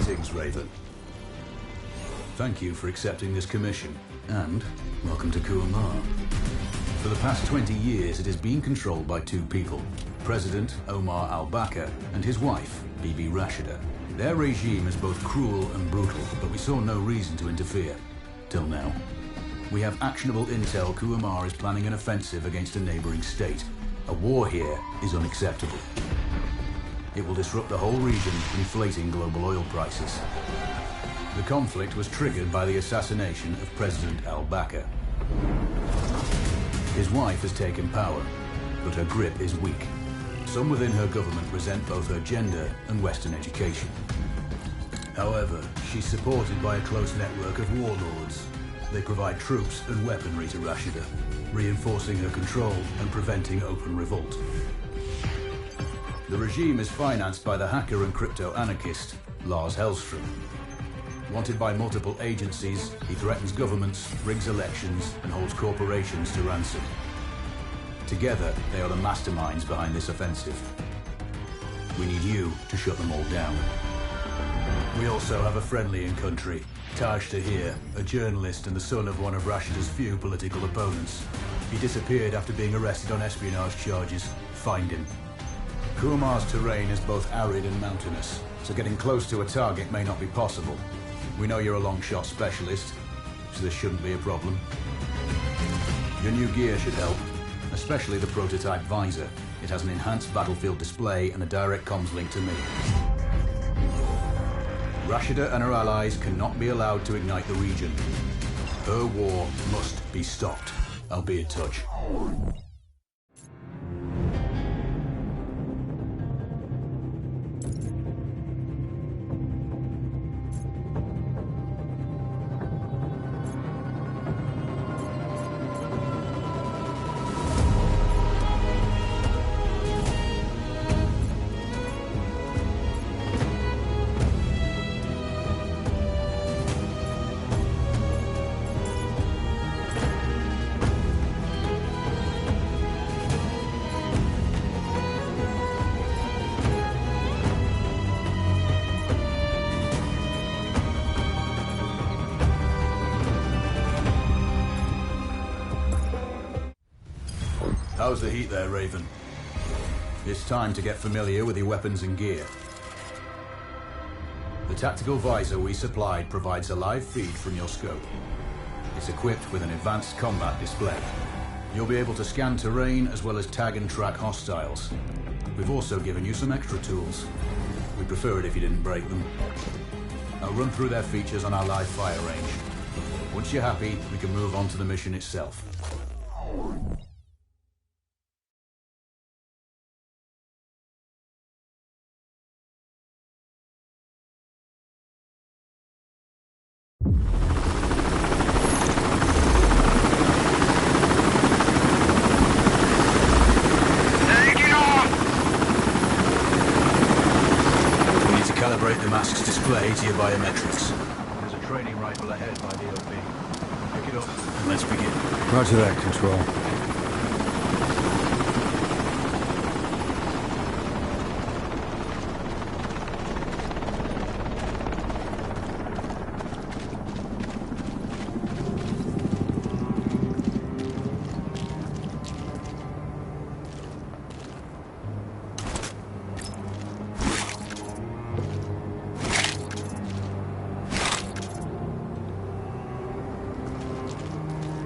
Greetings, Raven. Thank you for accepting this commission, and welcome to Kuamar. For the past 20 years, it has been controlled by two people, President Omar al-Bakr and his wife, Bibi Rashida. Their regime is both cruel and brutal, but we saw no reason to interfere, till now. We have actionable intel Kuamar is planning an offensive against a neighboring state. A war here is unacceptable. It will disrupt the whole region, inflating global oil prices. The conflict was triggered by the assassination of President al-Bakr. His wife has taken power, but her grip is weak. Some within her government resent both her gender and Western education. However, she's supported by a close network of warlords. They provide troops and weaponry to Rashida, reinforcing her control and preventing open revolt. The regime is financed by the hacker and crypto-anarchist Lars Hellstrom. Wanted by multiple agencies, he threatens governments, rigs elections, and holds corporations to ransom. Together, they are the masterminds behind this offensive. We need you to shut them all down. We also have a friendly in country, Taj Tahir, a journalist and the son of one of Rashida's few political opponents. He disappeared after being arrested on espionage charges. Find him. Kuamar's terrain is both arid and mountainous, so getting close to a target may not be possible. We know you're a long shot specialist, so this shouldn't be a problem. Your new gear should help, especially the prototype Visor. It has an enhanced battlefield display and a direct comms link to me. Rashida and her allies cannot be allowed to ignite the region. Her war must be stopped. I'll be in touch. How's the heat there, Raven? It's time to get familiar with your weapons and gear. The tactical visor we supplied provides a live feed from your scope. It's equipped with an advanced combat display. You'll be able to scan terrain as well as tag and track hostiles. We've also given you some extra tools. We'd prefer it if you didn't break them. I'll run through their features on our live fire range. Once you're happy, we can move on to the mission itself. Calibrate the mask's display to your biometrics. There's a training rifle ahead by the OP. Pick it up and let's begin. Roger that, Control.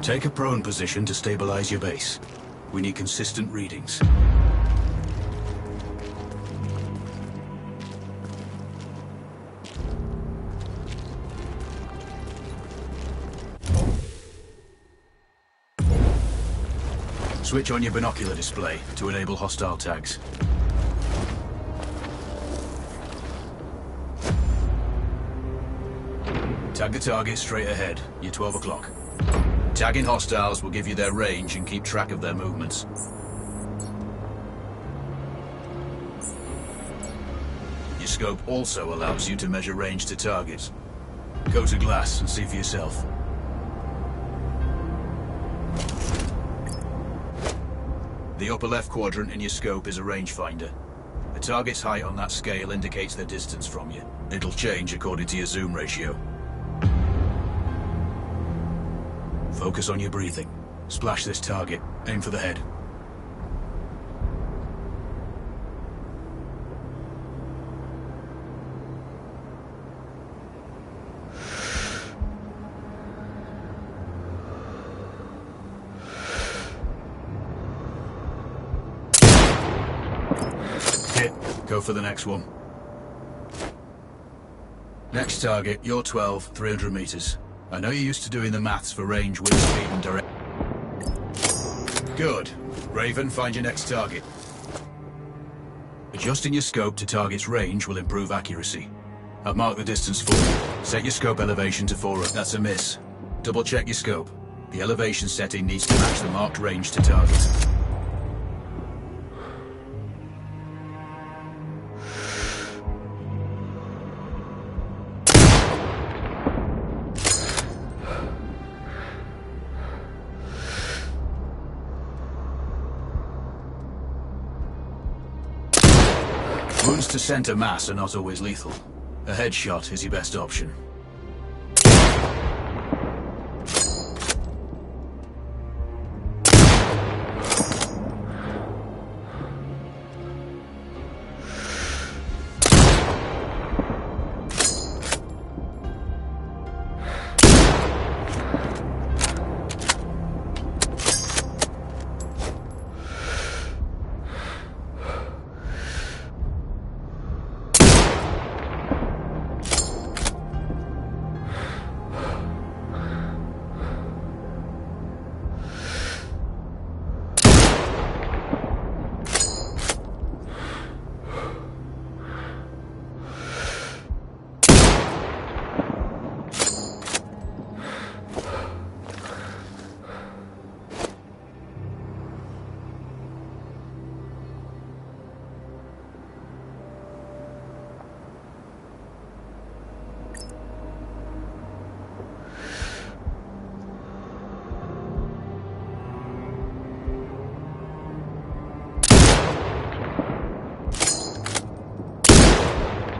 Take a prone position to stabilize your base. We need consistent readings. Switch on your binocular display to enable hostile tags. Tag the target straight ahead. You're 12 o'clock. Tagging hostiles will give you their range and keep track of their movements. Your scope also allows you to measure range to targets. Go to glass and see for yourself. The upper left quadrant in your scope is a rangefinder. The target's height on that scale indicates their distance from you. It'll change according to your zoom ratio. Focus on your breathing. Splash this target. Aim for the head. Hit. Go for the next one. Next target, you're 12, 300 meters. I know you're used to doing the maths for range, wind speed and direct. Good. Raven, find your next target. Adjusting your scope to target's range will improve accuracy. I've marked the distance for you. Set your scope elevation to 4. That's a miss. Double check your scope. The elevation setting needs to match the marked range to target. Wounds to center mass are not always lethal. A headshot is your best option.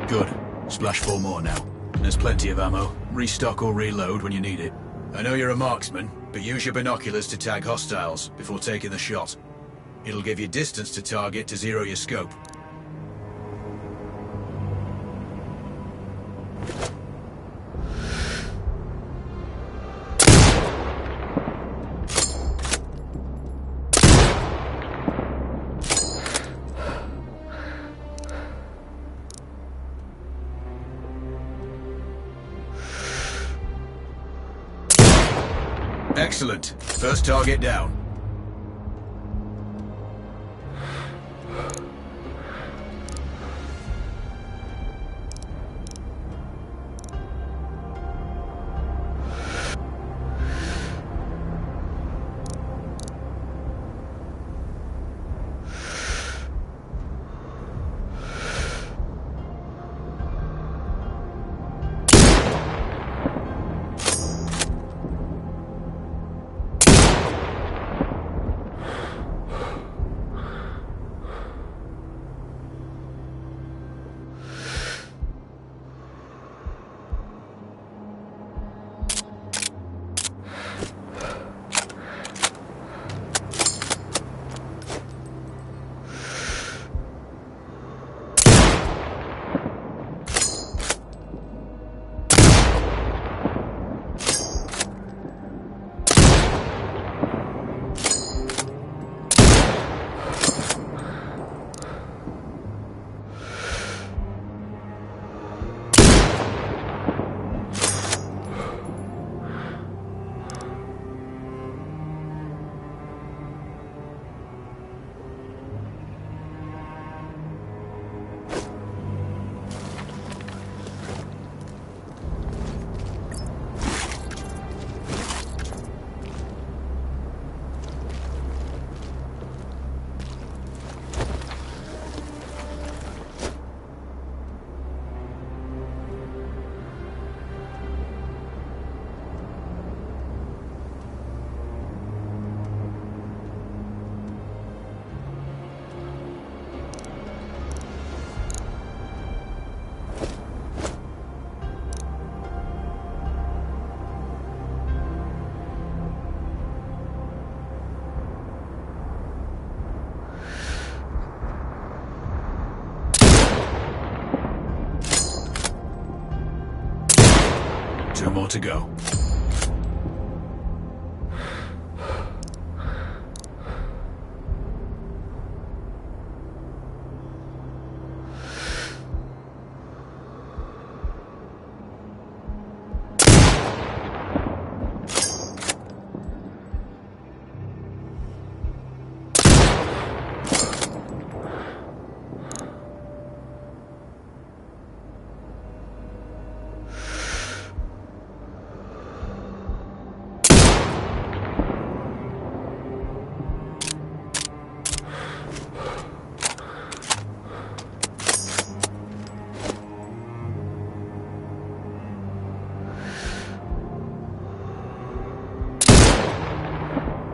Good. Splash 4 more now. There's plenty of ammo. Restock or reload when you need it. I know you're a marksman, but use your binoculars to tag hostiles before taking the shot. It'll give you distance to target to zero your scope. Excellent. First target down. more to go.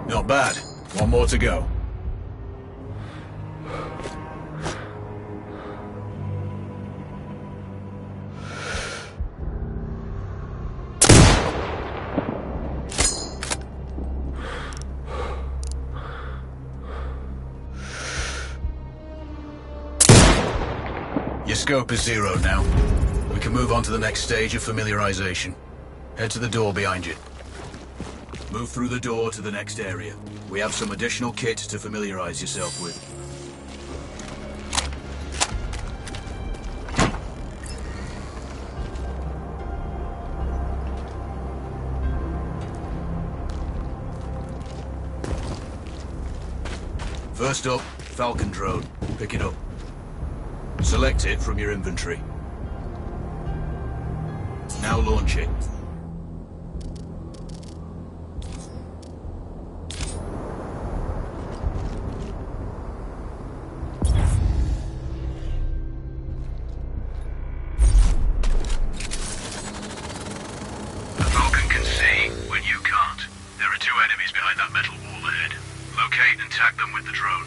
Not bad. One more to go. Your scope is 0 now. We can move on to the next stage of familiarization. Head to the door behind you. Move through the door to the next area. We have some additional kit to familiarize yourself with. First up, Falcon Drone. Pick it up. Select it from your inventory. Now launch it. Locate and tag them with the drone.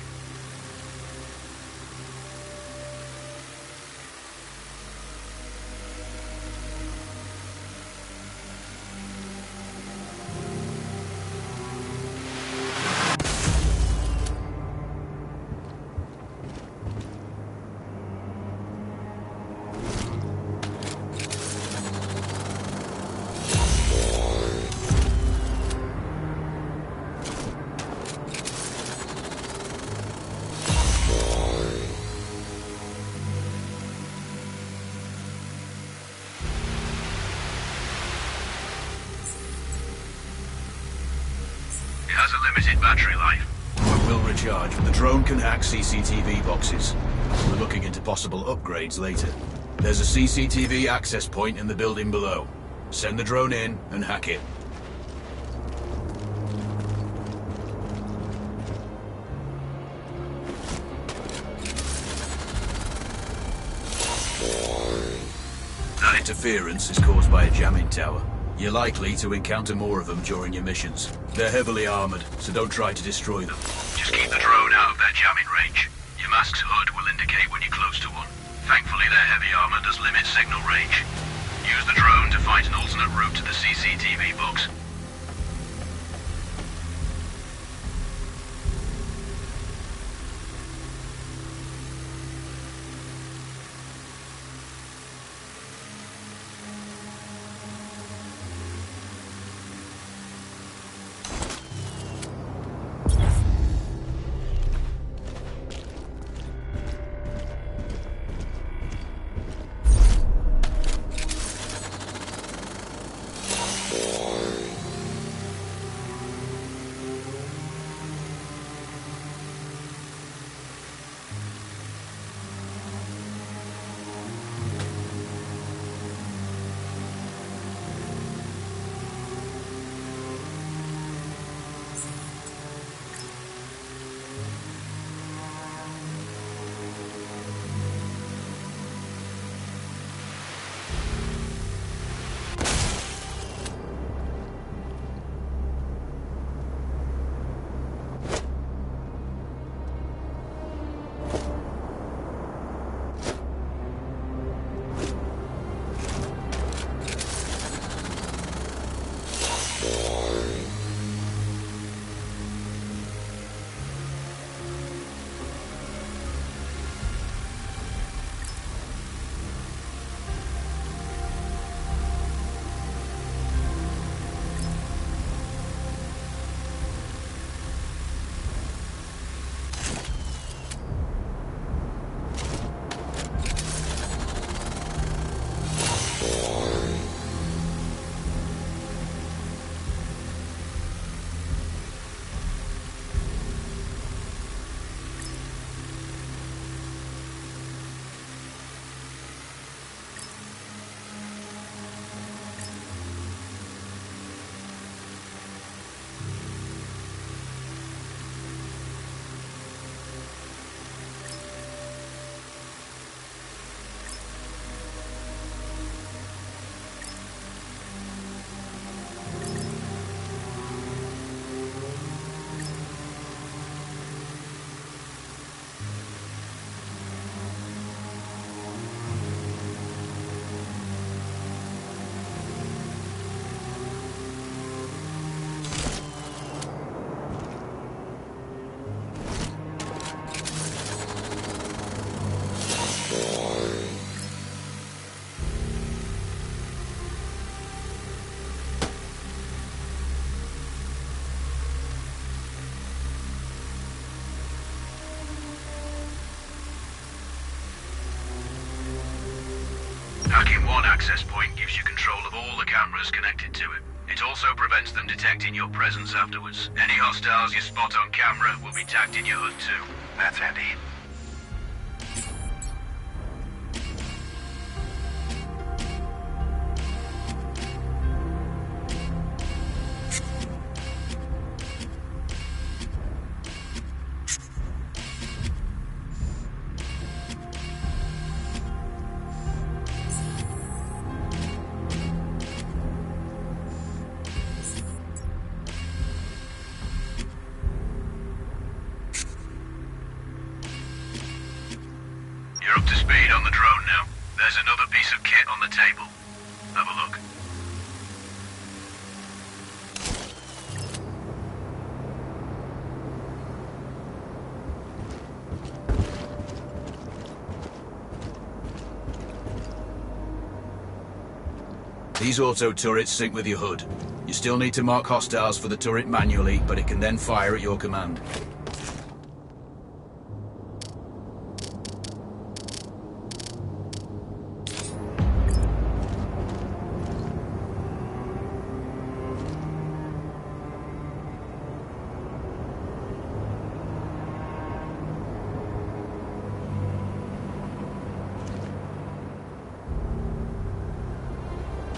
Has a limited battery life. It will recharge, but the drone can hack CCTV boxes. We're looking into possible upgrades later. There's a CCTV access point in the building below. Send the drone in and hack it. That interference is caused by a jamming tower. You're likely to encounter more of them during your missions. They're heavily armored, so don't try to destroy them. Just keep the drone out of their jamming range. Your mask's HUD will indicate when you're close to one. Thankfully, their heavy armor does limit signal range. Use the drone to find an alternate route to the CCTV box. Tracking one access point gives you control of all the cameras connected to it. It also prevents them detecting your presence afterwards. Any hostiles you spot on camera will be tagged in your HUD too. That's handy. You're up to speed on the drone now. There's another piece of kit on the table. Have a look. These auto turrets sync with your HUD. You still need to mark hostiles for the turret manually, but it can then fire at your command.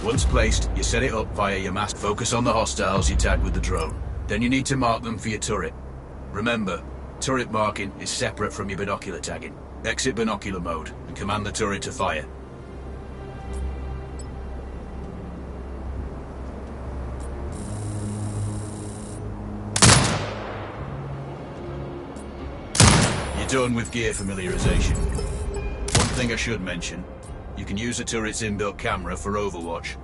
Once placed, you set it up via your mast. Focus on the hostiles you tag with the drone. Then you need to mark them for your turret. Remember, turret marking is separate from your binocular tagging. Exit binocular mode and command the turret to fire. You're done with gear familiarization. One thing I should mention, you can use the turret's inbuilt camera for overwatch,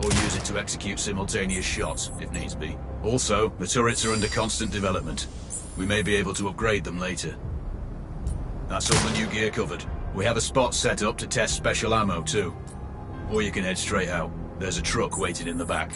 or use it to execute simultaneous shots, if needs be. Also, the turrets are under constant development. We may be able to upgrade them later. That's all the new gear covered. We have a spot set up to test special ammo too. Or you can head straight out. There's a truck waiting in the back.